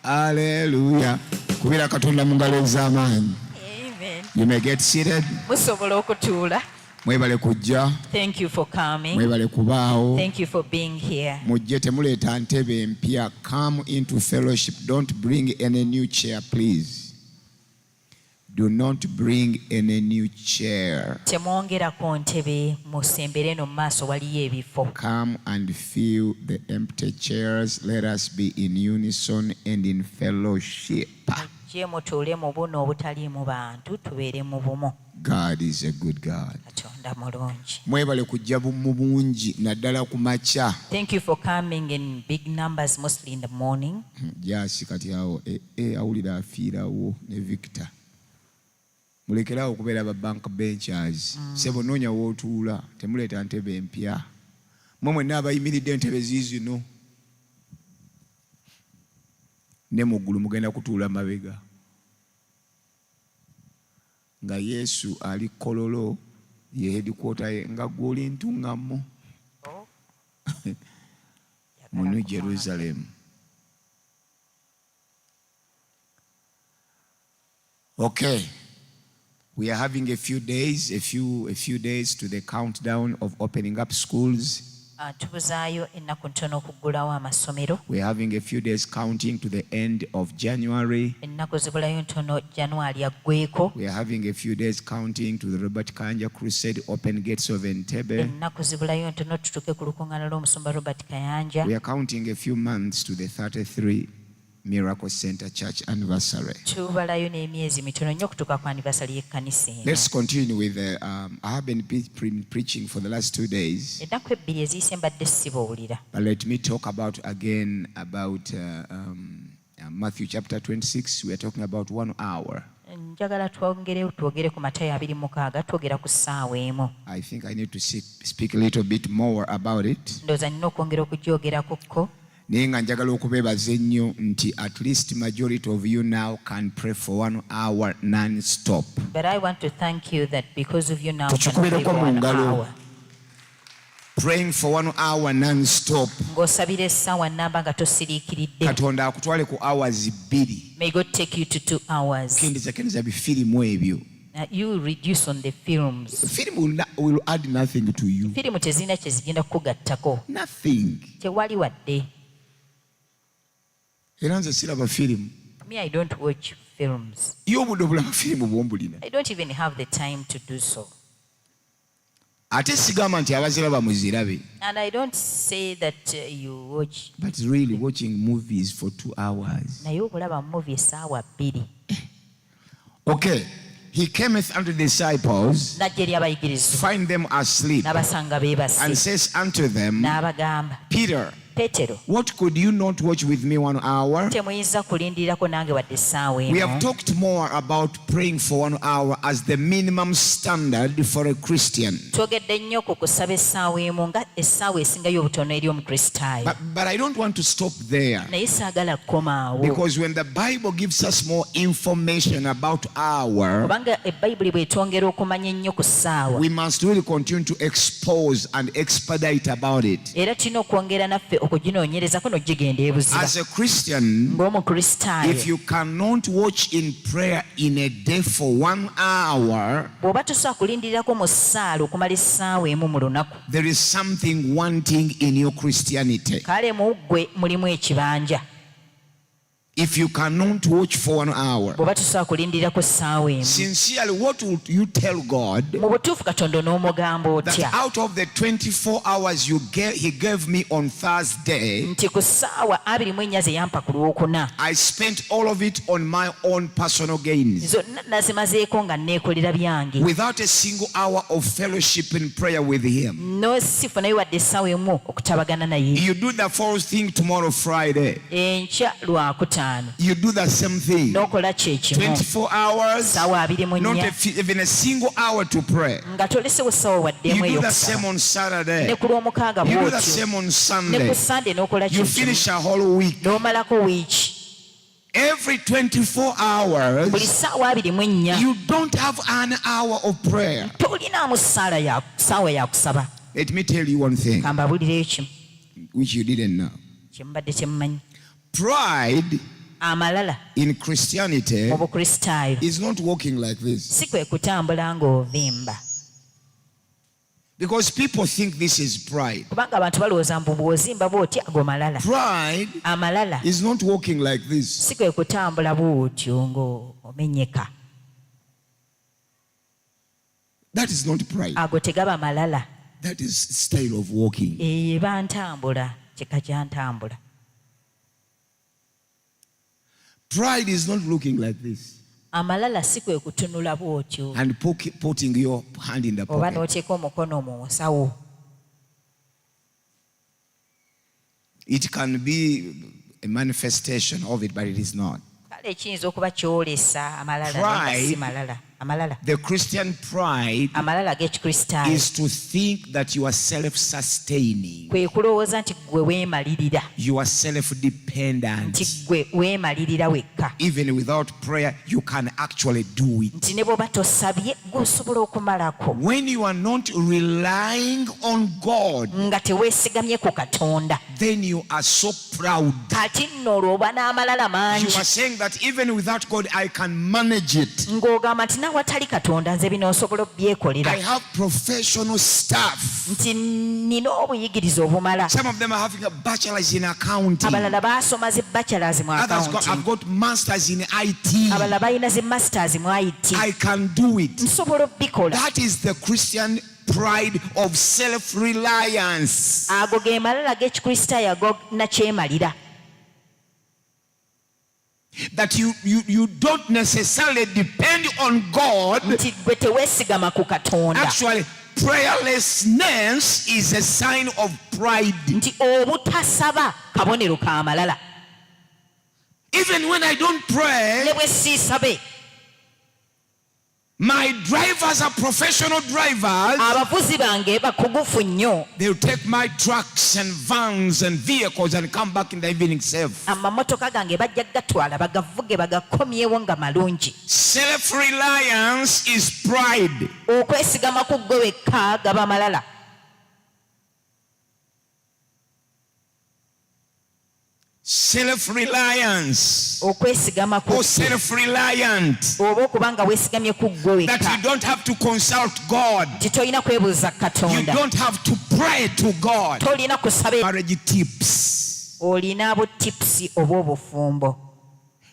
Hallelujah. Kubira katonda mu ngalo ez'amaanyi. Amen. You may get seated. Musobola okutuula. Mwebale kujja. Thank you for coming. Mwebale kubaawo. Thank you for being here. Mujje temuleeta ntebe empya. Come into fellowship. Don't bring any new chair, please. Do not bring any new chair. Temwongerako ntebe musembere no maaso waliyo ebifo. Come and fill the empty chairs. Let us be in unison and in fellowship. Mujje mutuule mu buno obutali mu bantu tubeere mu bumu. God is a good God. Katonda mulungi. Mwebale kujja mu bungi naddala ku makya. Thank you for coming in big numbers, mostly in the morning. Jasi kati awo awulira afiirawo ne Victor. Mulekerawo okubeera ba bank benchers. Sebo noonya wootuula temuleeta ntebe empya. Mwe mwenna abayimiridde entebe ziizino. Ne muggulu mugenda kutuula mabega. Nga Yesu ali kololo ye headquarter ye nga gwoli ntuŋŋamu. Mu New Jerusalem. Okay. We are having a few days to the countdown of opening up schools. Tubuzaayo ennaku ntono okuggulawo amasomero. We are having a few days counting to the end of January. Ennaku zibulayo ntono January aggweeko. We are having a few days counting to the Robert Kanja Crusade Open Gates of Entebbe. Ennaku zibulayo ntono tutuuke ku lukuŋŋaana lw'omusumba Robert Kayanja. We are counting a few months to the 33 Miracle Center Church anniversary. Tubalayo n'emyezi mitono nnyo okutuuka ku anniversary y'ekkanisa eno. Let's continue with I have been preaching for the last 2 days. Ennaku ebbiri eziyise mbadde sibuulira. But let me talk about Matthew chapter 26. We are talking about 1 hour. Njagala twogere ku Matayo 26 twogera ku ssaawa emu. I think I need to speak a little bit more about it. Ndowooza nina okwongera okugyogerakokko. Naye nga njagala okubeebaza ennyo nti at least majority of you now can pray for 1 hour non-stop. But I want to thank you that because of you now can pray for 1 hour. Praying for 1 hour non-stop. Ng'osabira essaawa nnamba nga tosiriikiridde. Katonda akutwale ku hours 2. May God take you to 2 hours. Kendeeza bifirimu ebyo. You reduce on the films. Film will add nothing to you. Firimu tezirina kye zigenda kukugattako. Nothing. Tewali wadde. Era nze siraba firimu. Me, I don't watch films. Ye obudde obulaba firimu bw'ombulina. I don't even have the time to do so. Ate sigamba nti abaziraba muzirabe. And I don't say that you watch. But really watching movies for 2 hours. Naye okulaba movie essaawa 2. Okay. He cometh unto the disciples, find them asleep, and says unto them, Peter, what could you not watch with me 1 hour? We have talked more about praying for 1 hour as the minimum standard for a Christian. But I don't want to stop there. Because when the Bible gives us more information about hour, we must really continue to expose and expedite about it. As a Christian, if you cannot watch in prayer in a day for 1 hour, there is something wanting in your Christianity. If you cannot watch for 1 hour, sincerely, what would you tell God that out of the 24 hours He gave me on Thursday, I spent all of it on my own personal gains, without a single hour of fellowship and prayer with Him? You do the first thing tomorrow, Friday. You do the same thing. 24 hours, not even a single hour to pray. You do the same on Saturday. You do the same on Sunday. You finish a whole week. Every 24 hours, you don't have an hour of prayer. Let me tell you one thing. which you didn't know. Pride in Christianity is not walking like this. Because people think this is pride. Pride is not walking like this. That is not pride. That is style of walking. Pride is not looking like this. And putting your hand in the pocket. It can be a manifestation of it, but it is not. Pride, the Christian pride, is to think that you are self-sustaining. You are self-dependent. Even without prayer, you can actually do it. When you are not relying on God, then you are so proud. You are saying that even without God, I can manage it. I have professional staff. Some of them are having a bachelor's in accounting. Others have got masters in IT. I can do it. That is the Christian pride of self-reliance. That you don't necessarily depend on God. Actually, prayerlessness is a sign of pride. Even when I don't pray, my drivers are professional drivers. They'll take my trucks and vans and vehicles and come back in the evening safe. Self-reliance is pride. Self-reliance or self-reliant, that you don't have to consult God, you don't have to pray to God. Marriage tips.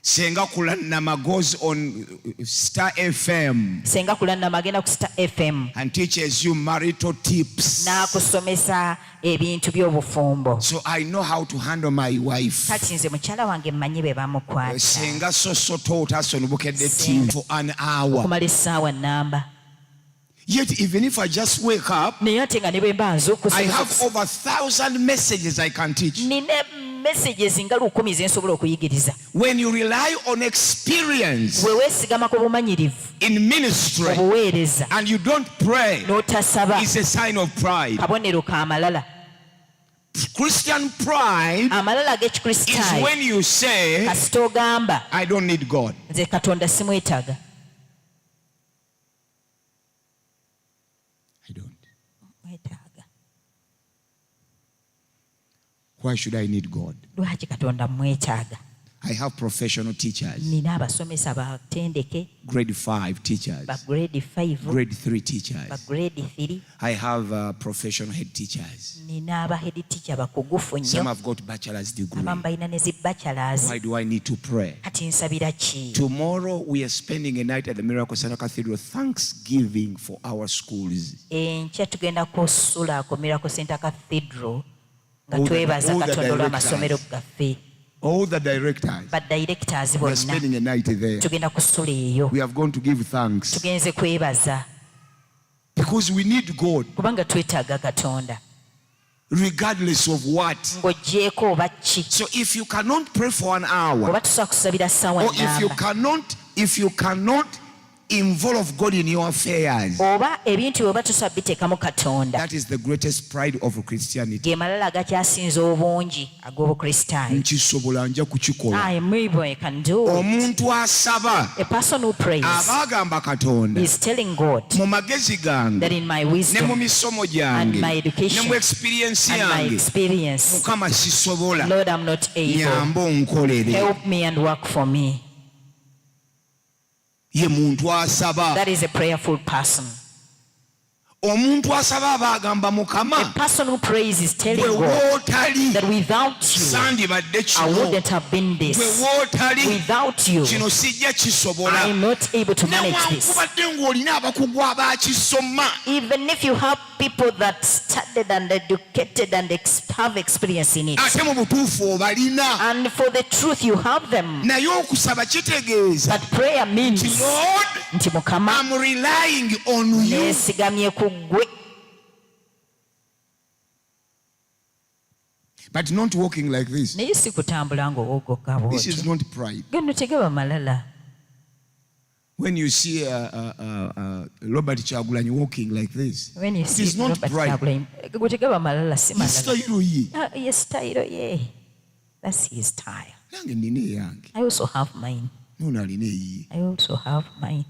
Senga kulana goes on Star FM and teaches you marital tips. So I know how to handle my wife. Senga so taught us on TV for an hour. Yet even if I just wake up, I have over 1,000 messages I can teach. When you rely on experience in ministry and you don't pray, it's a sign of pride. Christian pride is when you say, I don't need God. I don't. Why should I need God? I have professional teachers. Grade 5 teachers. Grade 3 teachers. I have professional head teachers. Some have got bachelor's degree. Why do I need to pray? Tomorrow we are spending a night at the Miracle Center Cathedral, Thanksgiving for our schools. All the directors, we are spending a night there. We have gone to give thanks because we need God regardless of what. So if you cannot pray for an hour, or if you cannot involve God in your affairs. That is the greatest pride of Christianity. I am able, I can do it. A person who prays is telling God that in my wisdom and my education and my experience, Lord, I'm not able. Help me and work for me. That is a prayerful person. A person who prays is telling God that without you, I wouldn't have been this. Without you, I am not able to manage this. Even if you have people that studied and educated and have experience in it, and for the truth you have them, but prayer means, Lord, I'm relying on you. But not walking like this. This is not pride. When you see Robert Chagulanyi walking like this, it is not pride. That's his style. I also have mine. I also have mine.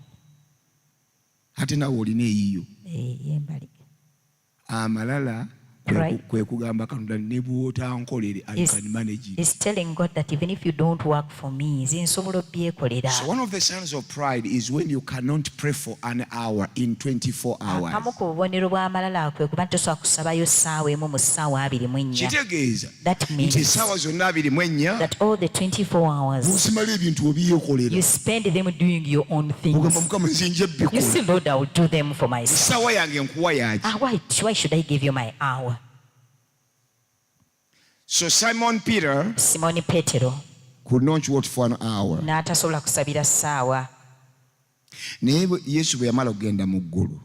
Amalala He's telling God that even if you don't work for me, so one of the signs of pride is when you cannot pray for an hour in 24 hours. That means that all the 24 hours you spend them doing your own things. You see, Lord, I will do them for myself. Why should I give you my hour? So Simon Peter could not wait for an hour.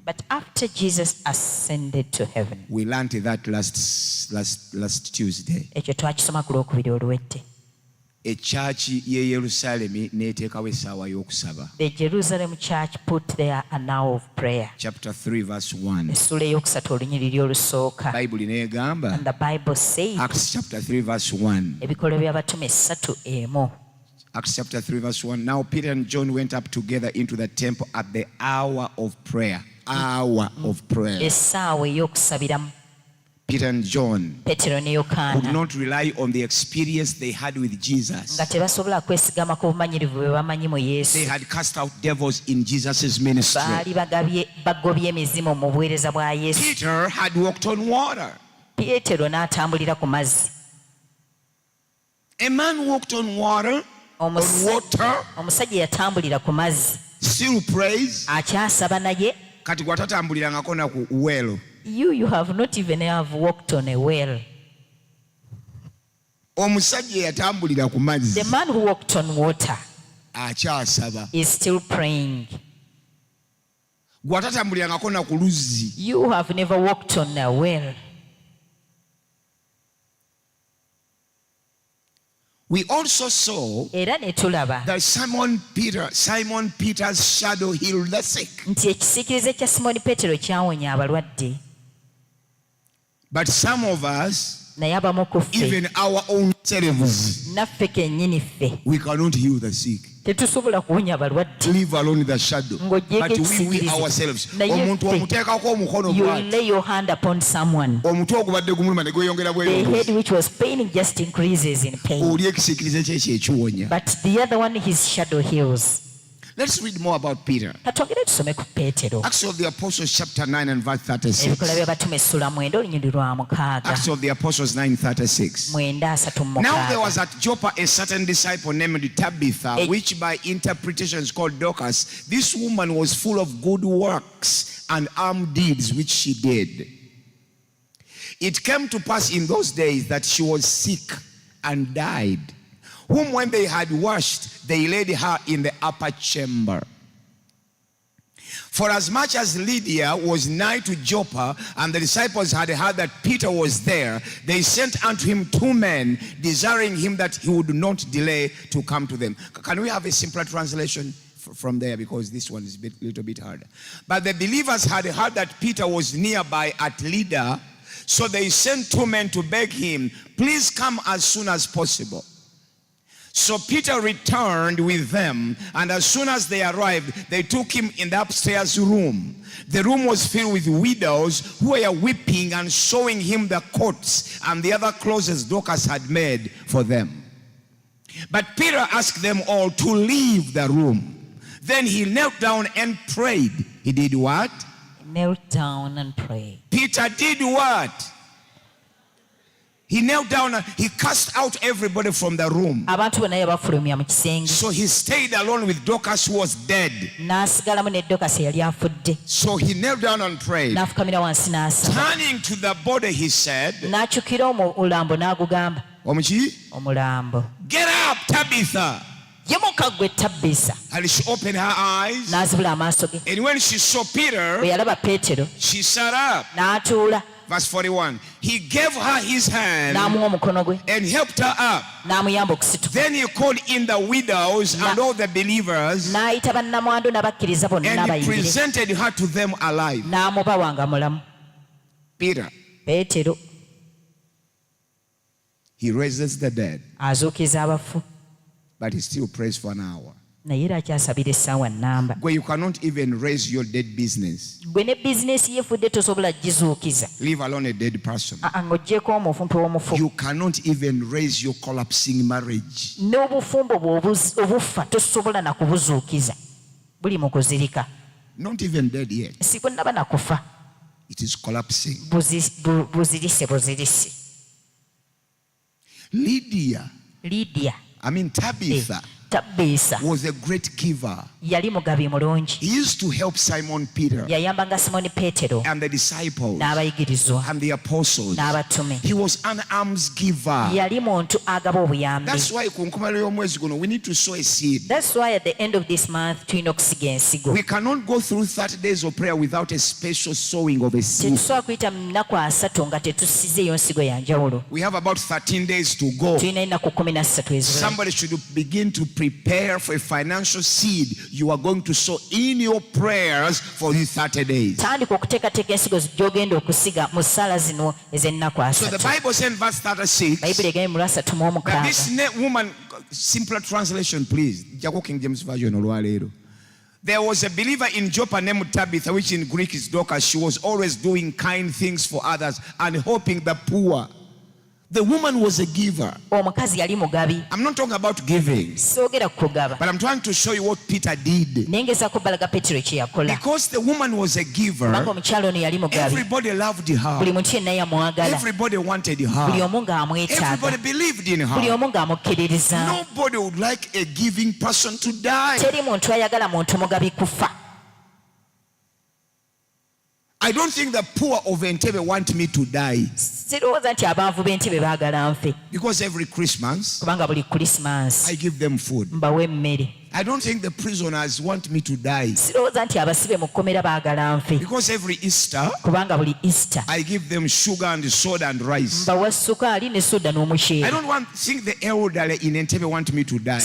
But after Jesus ascended to heaven, we learned that last Tuesday. The Jerusalem church put there an hour of prayer. Chapter 3 verse 1. And the Bible says, Acts chapter 3 verse 1. Acts chapter 3 verse 1. Now Peter and John went up together into the temple at the hour of prayer. Hour of prayer. Peter and John could not rely on the experience they had with Jesus. They had cast out devils in Jesus' ministry. Peter had walked on water. A man walked on water, still prays. You have not even walked on a well. The man who walked on water is still praying. You have never walked on a well. We also saw that Simon Peter's shadow healed the sick. But some of us, even our own selves, we cannot heal the sick. Leave alone the shadow. But we ourselves, you lay your hand upon someone. The head which was paining just increases in pain. But the other one, his shadow heals. Let's read more about Peter. Acts of the Apostles chapter 9 and verse 36. Acts of the Apostles 9:36. Now there was at Joppa a certain disciple named Tabitha, which by interpretation is called Dorcas. This woman was full of good works and alms deeds which she did. It came to pass in those days that she was sick and died, whom when they had washed, they laid her in the upper chamber. For as much as Lydia was nigh to Joppa, and the disciples had heard that Peter was there, they sent unto him 2 men, desiring him that he would not delay to come to them. Can we have a simpler translation from there because this one is a little bit harder. But the believers had heard that Peter was nearby at Lydda, so they sent 2 men to beg him, please come as soon as possible. So Peter returned with them, and as soon as they arrived, they took him in the upstairs room. The room was filled with widows who were weeping and showing him the coats and the other clothes Dorcas had made for them. But Peter asked them all to leave the room. Then he knelt down and prayed. He did what? He knelt down and prayed. Peter did what? He knelt down and he cast out everybody from the room. So he stayed alone with Dorcas who was dead. So he knelt down and prayed. Turning to the body, he said, get up, Tabitha. And she opened her eyes. And when she saw Peter, she sat up. Verse 41. He gave her his hand and helped her up. Then he called in the widows and all the believers and he presented her to them alive. Peter, he raises the dead, but he still prays for an hour. Where you cannot even raise your dead business, leave alone a dead person. You cannot even raise your collapsing marriage. Not even dead yet. It is collapsing. Tabitha was a great giver. He used to help Simon Peter and the disciples and the apostles. He was an alms giver. That's why we need to sow a seed. That's why at the end of this month we cannot go through 30 days of prayer without a special sowing of a seed. We have about 13 days to go. Somebody should begin to prepare for a financial seed you are going to sow in your prayers for these 30 days. So the Bible says in verse 36 that this woman, simpler translation please, King James Version. There was a believer in Joppa named Tabitha, which in Greek is Dorcas. She was always doing kind things for others and helping the poor. The woman was a giver. I'm not talking about giving, but I'm trying to show you what Peter did. Because the woman was a giver, everybody loved her. Everybody wanted her. Everybody believed in her. Nobody would like a giving person to die. I don't think the poor of Entebbe want me to die. Because every Christmas I give them food. I don't think the prisoners want me to die. Because every Easter I give them sugar and soda and rice. I don't think the elderly in Entebbe want me to die.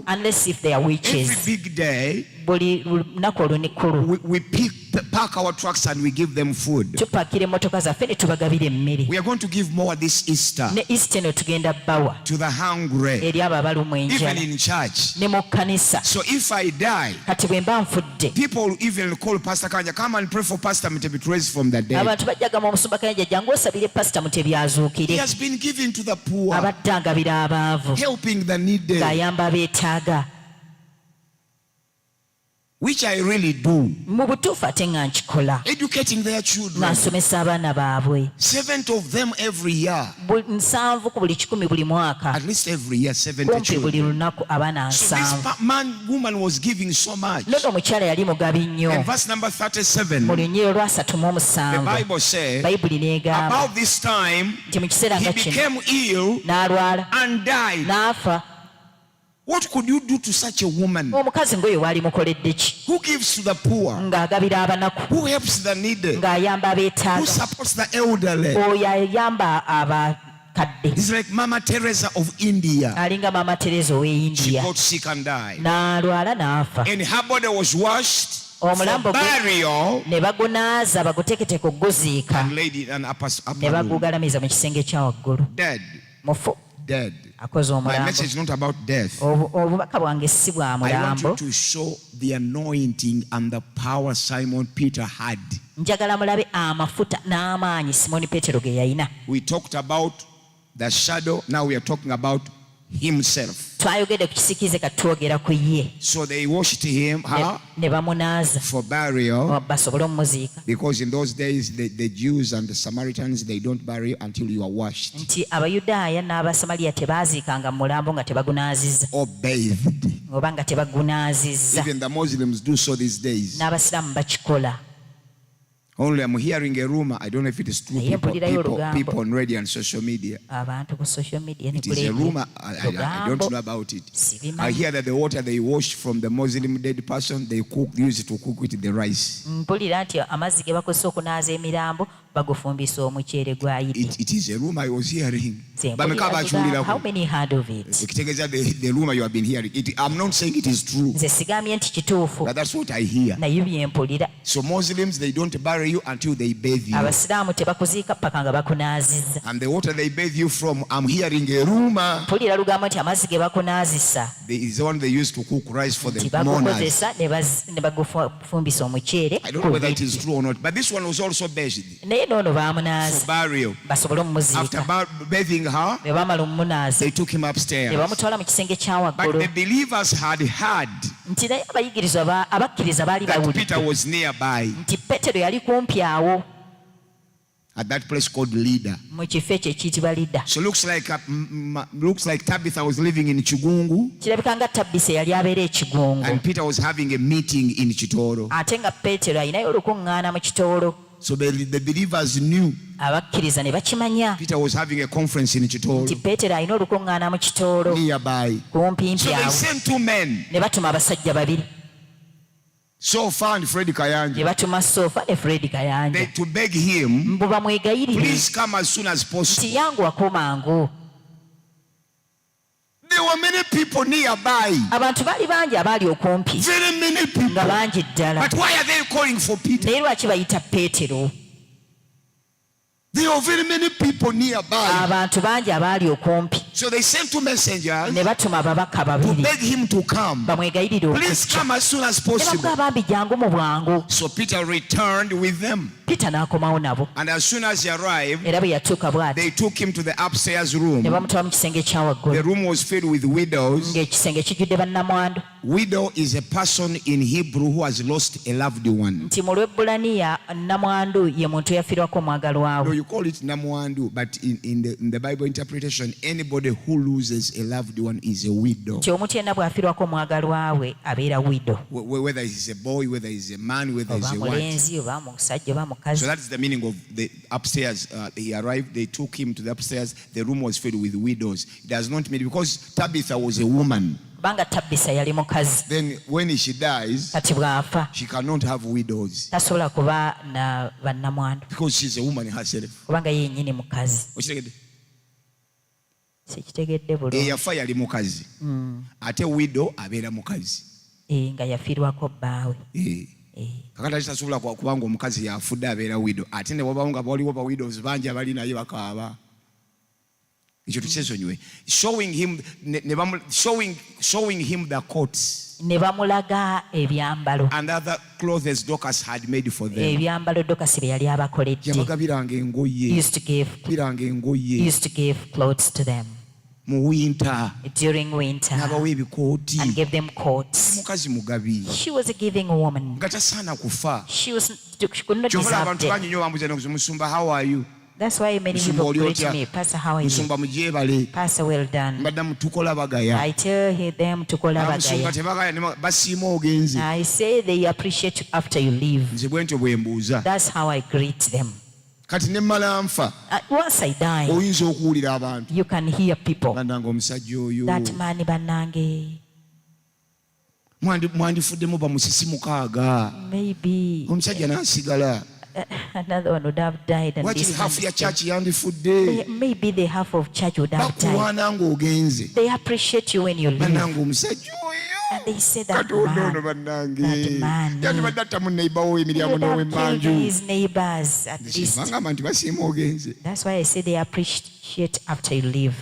Unless if they are witches. Every big day we park our trucks and we give them food. We are going to give more this Easter to the hungry, even in church. So if I die, people will even call Pastor Kanya, come and pray for Pastor Mutebi to raise from the dead. He has been giving to the poor, helping the needy, which I really do. Educating their children. 7 of them every year. At least every year, 7 children. So this woman was giving so much. In verse number 37, the Bible says, about this time, he became ill and died. What could you do to such a woman? Who gives to the poor? Who helps the needy? Who supports the elderly? He's like Mama Teresa of India. Alinga Mama Teresa ow'India. She got sick and died. N'alwala n'afa. And her body was washed. Omulambo ne bagunaaza bagutekete ku guziika ne bagugalamiza mu kisenge kya waggulu mufu akoze omulambo. Obubaka bwange si bwa mulambo. Njagala mulabe amafuta n'amaanyi Simoni Peetero ge yalina. We talked about the shadow, now we are talking about himself. Twayogedde ku kisikize katwogera ku ye. So they washed him ne bamunaaza for burial, basobole omuziika. Because in those days the Jews and the Samaritans, they don't bury until you are washed. Nti Abayudaaya n'Abasamaliya tebaaziikanga mu mulambo nga tebagunaazizza or bathed. Oba nga tebagunaazizza. Even the Muslims do so these days. N'Abasiraamu bakikola. Only I'm hearing a rumor. I don't know if it is true. People on radio and social media. It is a rumor. I don't know about it. I hear that the water they wash from the Muslim dead person, they use it to cook with the rice. It is a rumor I was hearing. How many heard of it? The rumor you have been hearing. I'm not saying it is true. But that's what I hear. So Muslims, they don't bury you until they bathe you. And the water they bathe you from, I'm hearing a rumor. Is the one they use to cook rice for the mourners. I don't know whether it is true or not, but this one was also bathed for burial. After bathing her, they took him upstairs. But the believers had heard that Peter was nearby. At that place called Lydda. So looks like Tabitha was living in Chigungu. And Peter was having a meeting in Chitoro. So the believers knew Peter was having a conference in Chitoro nearby. So they sent two men, Sofa and Freddy Kayanja, to beg him, please come as soon as possible. There were many people nearby. Very many people. But why are they calling for Peter? There were very many people nearby. So they sent two messengers to beg him to come. Please come as soon as possible. So Peter returned with them. And as soon as he arrived, they took him to the upstairs room. The room was filled with widows. Widow is a person in Hebrew who has lost a loved one. No, you call it namwandu, but in the Bible interpretation, anybody who loses a loved one is a widow. Whether he's a boy, whether he's a man, whether he's a wife. So that's the meaning of the upstairs. He arrived, they took him to the upstairs. The room was filled with widows. It does not mean because Tabitha was a woman. Then when she dies, she cannot have widows because she's a woman herself. Eyafa yali mukazi ate widow abeera mukazi nga yafiirwako bbaawe. Kakati tasobola kubanga omukazi yafudde abeera widow ate ne wabawo nga waliwo ba widows bangi abali naye bakaaba. Ekyo tukyesonyiwe. Showing him the coats nebamulaga ebyambalo and other clothes Dorcas had made for them. Ebyambalo Dorcas bye yali abakoledde. Yabagabiranga engoye. Used to give clothes to them. Mu winter. During winter. N'abawa ebikooti. And gave them coats. Mukazi mugabi. She was a giving woman. Nga tasaana kufa. She could not deserve abantu bangi nnyo bambuza Musumba, how are you? That's why many people greet me, Pastor, how are you? Pastor, well done. I tell them to call bagaya. I say they appreciate you after you leave. That's how I greet them. Once I die, you can hear people. That man banange. Mwandifudde muba musisi mukaaga. Maybe. Omusajja n'asigala. Another one would have died. And this half your church maybe the half of church would have died. They appreciate you when you leave. And they say that man you would have killed his neighbors at least. That's why I say they appreciate after you leave.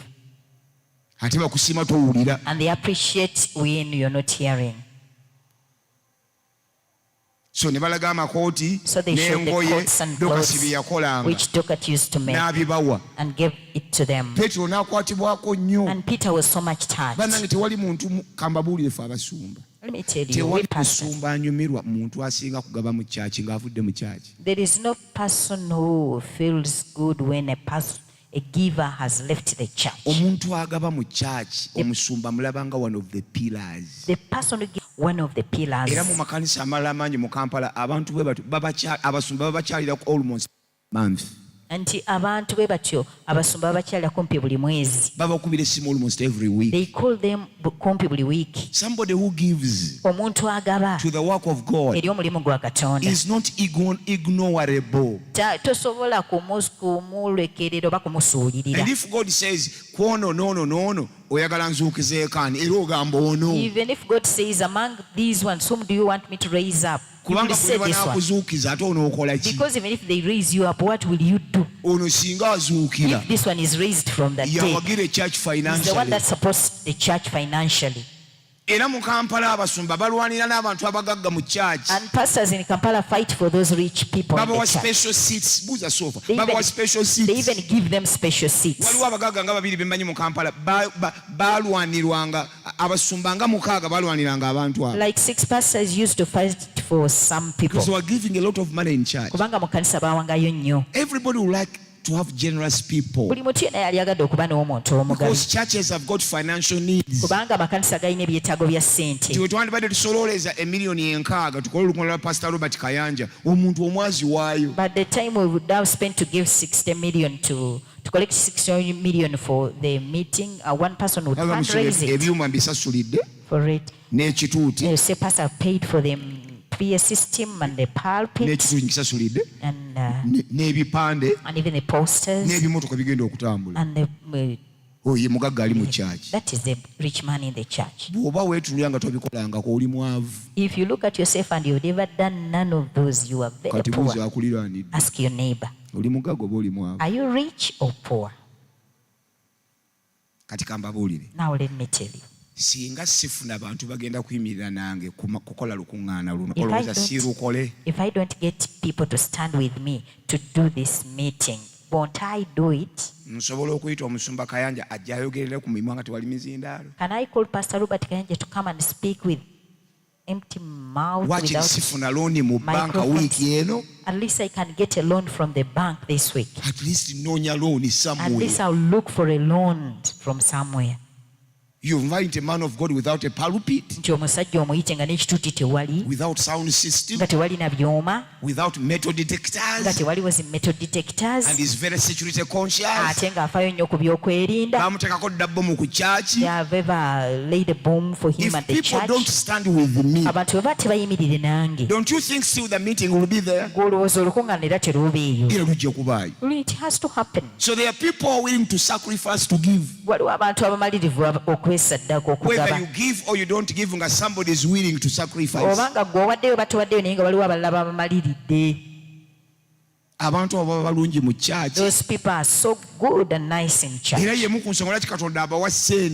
And they appreciate when you're not hearing. So they showed the coats and clothes which Dokat used to make and gave it to them. And Peter was so much touched. Let me tell you, we pastors, there is no person who feels good when a giver has left the church. The person who gives one of the pillars. Anti abantu bwe batyo abasumba bakyalira kumpi buli mwezi. Almost every week. They call them kumpi buli week. Somebody who gives omuntu agaba to the work of God eri omulimu gwa Katonda is not ignorable. Tosobola kumulekerera oba kumusuulirira. And if God says no oyagala nzuukizeekani era ogamba ono. Even if God says among these ones whom do you want me to raise up? Because even if they raise you up, what will you do? If this one is raised from that day, he's the one that supports the church financially. And pastors in Kampala fight for those rich people in the church. They even give them special seats. Like 6 pastors used to fight for some people. Because they were giving a lot of money in church. Everybody would like to have generous people. Because churches have got financial needs. But the time we would have spent to give 60 million to collect 60 million for the meeting, one person would fundraise it for it. Say pastor paid for them. System and the pulpit and even the posters and that is the rich man in the church. If you look at yourself and you've never done none of those, you are very poor. Ask your neighbor, are you rich or poor? Now let me tell you. Singa sifuna abantu bagenda kuyimirira nange kukola lukungaana luno if I don't get people to stand with me to do this meeting, won't I do it? Nsobola okuyita omusumba Kayanja ajja ayogerere ku mimwa nga tewali mizindaalo. Can I call Pastor Robert Kayanja to come and speak with empty mouth without sifuna loan mu banka wiki eno? At least I can get a loan from the bank this week. At least noonya loan somewhere. At least I'll look for a loan from somewhere. You invite a man of God without a pulpit, without sound system, without metal detectors, and is very security conscious. They have ever laid a bomb for him at the church. If people don't stand with me, don't you think still the meeting will be there? It has to happen. So there are people willing to sacrifice to give. Whether you give or you don't give, somebody is willing to sacrifice. Those people are so good and nice in church.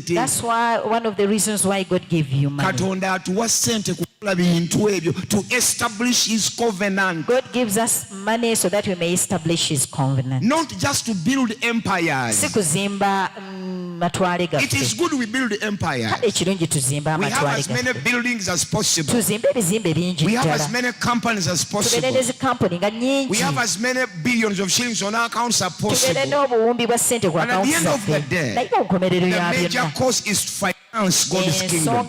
That's why one of the reasons why God gave you money. To establish his covenant. God gives us money so that we may establish his covenant. Not just to build empires. It is good we build empires. We have as many buildings as possible. We have as many companies as possible. We have as many billions of shillings on our accounts as possible. And at the end of the day, the major cause is to finance God's kingdom.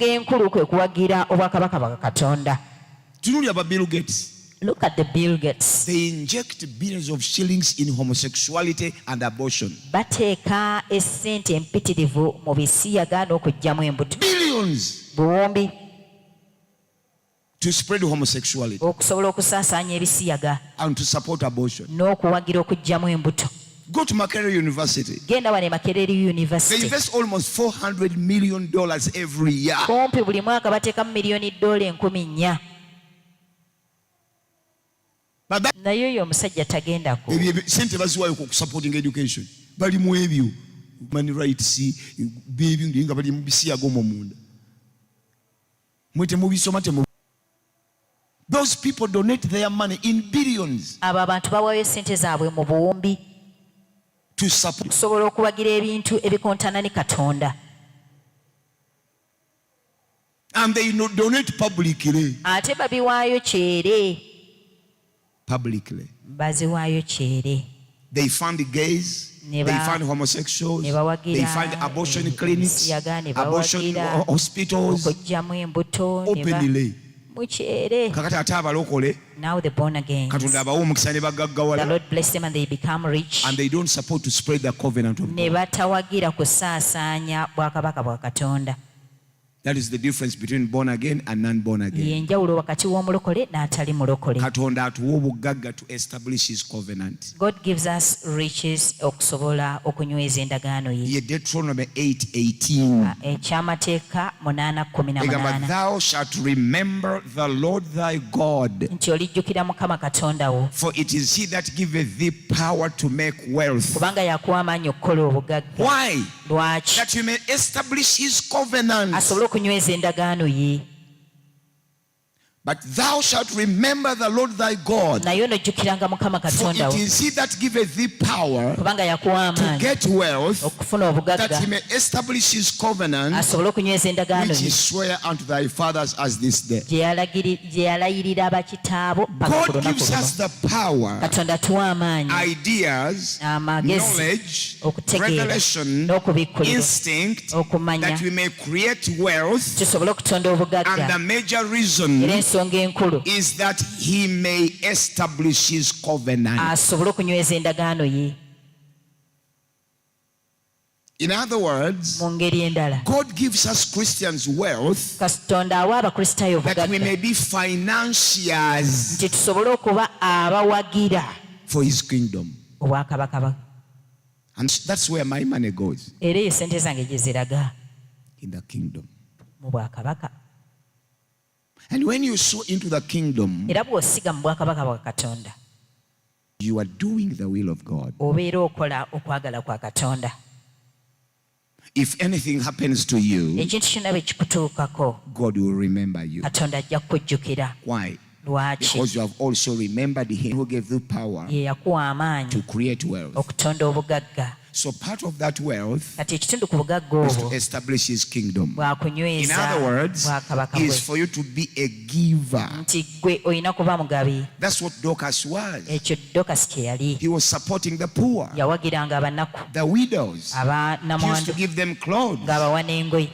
Bill Gates. Look at the Bill Gates. They inject billions of shillings in homosexuality and abortion. Billions. to spread homosexuality okusobola okusaasanya ebisiyaga and to support abortion. n'okuwagira okugyamu embuto. Go to Makerere University. Genda wano e Makerere University. They invest almost $400 million every year. Kumpi buli mwaka bateekamu miliyoni $400. Naye oyo omusajja tagendako. Sente baziwayo ku supporting education. Bali mu ebyo. Human rights, baby, nga bali mu bisiyaga omwo munda. Mwete mubisoma temu. Those people donate their money in billions. Abo abantu bawayo sente zaabwe mu buwumbi. To support. Kusobola okuwagira ebintu ebikontana ne Katonda. And they donate publicly. Ate babiwaayo kyere. Publicly. Baziwaayo kyere. They fund the gays. They fund homosexuals. They fund abortion clinics, abortion hospitals. Openly. Now they're born again. The Lord bless them and they become rich. And they don't support to spread the covenant of God. That is the difference between born again and non-born again. To establish his covenant. God gives us riches okusobola okunyweza endagaano ye. Deuteronomy 8:18. Ekyamateeka 8:18. Thou shalt remember the Lord thy God. Nti olijjukira Mukama Katonda wo. For it is he that giveth thee power to make wealth. Kubanga yakuwa amaanyi okukola obugagga. Why? Lwaki? That you may establish his covenant. Okunyweza endagaano ye. But thou shalt remember the Lord thy God. Naye onojjukiranga Mukama Katonda wo. For it is he that giveth thee power kubanga yakuwa amaanyi to get wealth, okufuna obugagga, that he may establish his covenant, asobole okunyweza endagaano which he sware unto thy fathers as this day. Gye yalayirira abakitaabo. God gives us the power, Katonda atuwa amaanyi, ideas, knowledge, revelation, instinct, that we may create wealth. Tusobole okutonda obugagga. And the major reason ensonga enkulu is that he may establish his covenant. Asobole okunyweza endagaano ye. In other words, mu ngeri endala, God gives us Christians wealth Katonda awa abakristaayo that we may be financiers nti tusobole okuba abawagira for his kingdom. Obwakabaka. And that's where my money goes. Era eyo sente zange gye ziraga. In the kingdom. Mu bwakabaka. And when you sow into the kingdom, era bw'osiga mu bwakabaka bwa Katonda, you are doing the will of God. Obeera okola okwagala kwa Katonda. If anything happens to you, ekintu kyonna bwe kikutuukako, God will remember you. Katonda ajja kukujjukira. Why? Lwaki? Because you have also remembered him who gave you power ye yakuwa amaanyi to create wealth. Okutonda obugagga. So part of that wealth kati ekitundu ku bugagga is obwo to establish his kingdom. bwakunyweza. In other words, is for you to be a giver. Nti gwe olina kuba mugabi. That's what Dorcas was. Ekyo Dorcas kye yali. He was supporting the poor, yawagiranga abanaku, the widows. He used to give them clothes. Ng'abawa n'engoye.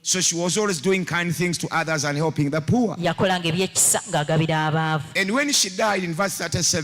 So she was always doing kind things to others and helping the poor. Yakolanga ebyekisa ng'agabira abaavu. And when she died in verse 37,